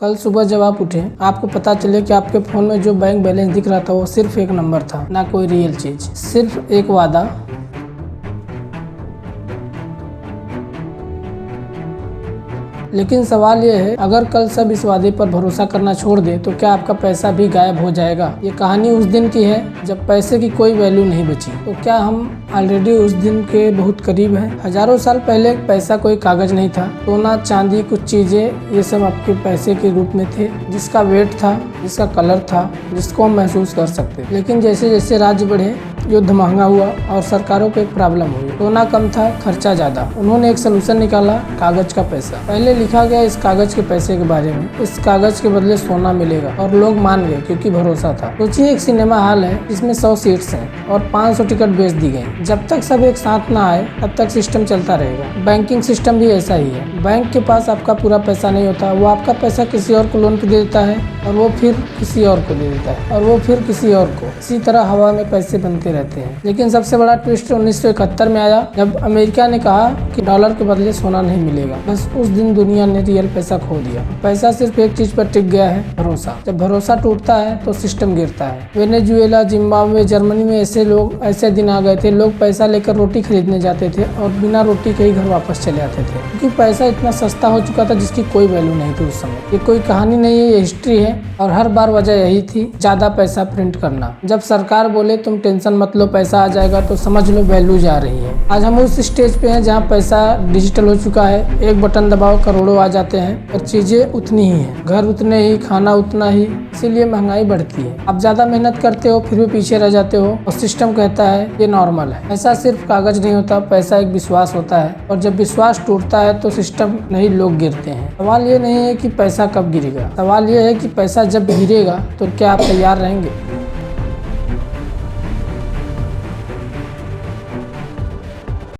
कल सुबह जब आप उठे आपको पता चले कि आपके फ़ोन में जो बैंक बैलेंस दिख रहा था वो सिर्फ एक नंबर था, ना कोई रियल चीज़, सिर्फ एक वादा। लेकिन सवाल ये है, अगर कल सब इस वादे पर भरोसा करना छोड़ दे तो क्या आपका पैसा भी गायब हो जाएगा? ये कहानी उस दिन की है जब पैसे की कोई वैल्यू नहीं बची। तो क्या हम ऑलरेडी उस दिन के बहुत करीब हैं? हजारों साल पहले पैसा कोई कागज नहीं था, सोना चांदी कुछ चीजें ये सब आपके पैसे के रूप में थे, जिसका वेट था, जिसका कलर था, जिसको हम महसूस कर सकते। लेकिन जैसे जैसे राज्य बढ़े, युद्ध महंगा हुआ और सरकारों को एक प्रॉब्लम हुई। सोना कम था, खर्चा ज्यादा। उन्होंने एक सलूशन निकाला, कागज का पैसा। पहले लिखा गया इस कागज के पैसे के बारे में, इस कागज के बदले सोना मिलेगा, और लोग मान गए क्योंकि भरोसा था। सोचिए एक सिनेमा हॉल है जिसमें 100 सीट्स हैं और 500 टिकट बेच दी गई। जब तक सब एक साथ ना आए तब तक सिस्टम चलता रहेगा। बैंकिंग सिस्टम भी ऐसा ही है। बैंक के पास आपका पूरा पैसा नहीं होता, वो आपका पैसा किसी और को लोन पे दे देता है, और वो फिर किसी और को दे देता है, और वो फिर किसी और को। इसी तरह हवा में पैसे बनते रहते हैं। लेकिन सबसे बड़ा ट्विस्ट 1971 में आया, जब अमेरिका ने कहा कि डॉलर के बदले सोना नहीं मिलेगा। बस उस दिन दुनिया ने रियल पैसा खो दिया। पैसा सिर्फ एक चीज पर टिक गया है, भरोसा। जब भरोसा टूटता है तो सिस्टम गिरता है। वेनेजुएला, जिम्बाब्वे, जर्मनी में ऐसे दिन आ गए थे, लोग पैसा लेकर रोटी खरीदने जाते थे और बिना रोटी के ही घर वापस चले आते थे, क्योंकि पैसा इतना सस्ता हो चुका था जिसकी कोई वैल्यू नहीं थी उस समय। ये कोई कहानी नहीं है, ये हिस्ट्री है। और हर बार वजह यही थी, ज्यादा पैसा प्रिंट करना। जब सरकार बोले तुम टेंशन मत लो, पैसा आ जाएगा, तो समझ लो वैल्यू जा रही है। आज हम उस स्टेज पे हैं जहाँ पैसा डिजिटल हो चुका है। एक बटन दबाओ, करोड़ों आ जाते हैं, और चीजें उतनी ही है, घर उतने ही, खाना उतना ही। इसीलिए महंगाई बढ़ती है। आप ज्यादा मेहनत करते हो फिर भी पीछे रह जाते हो, और सिस्टम कहता है ये नॉर्मल है। पैसा सिर्फ कागज नहीं होता, पैसा एक विश्वास होता है, और जब विश्वास टूटता है तो सिस्टम नहीं, लोग गिरते हैं। सवाल ये नहीं है कि पैसा कब गिरेगा, सवाल ये है कि पैसा जब गिरेगा तो क्या आप तैयार रहेंगे?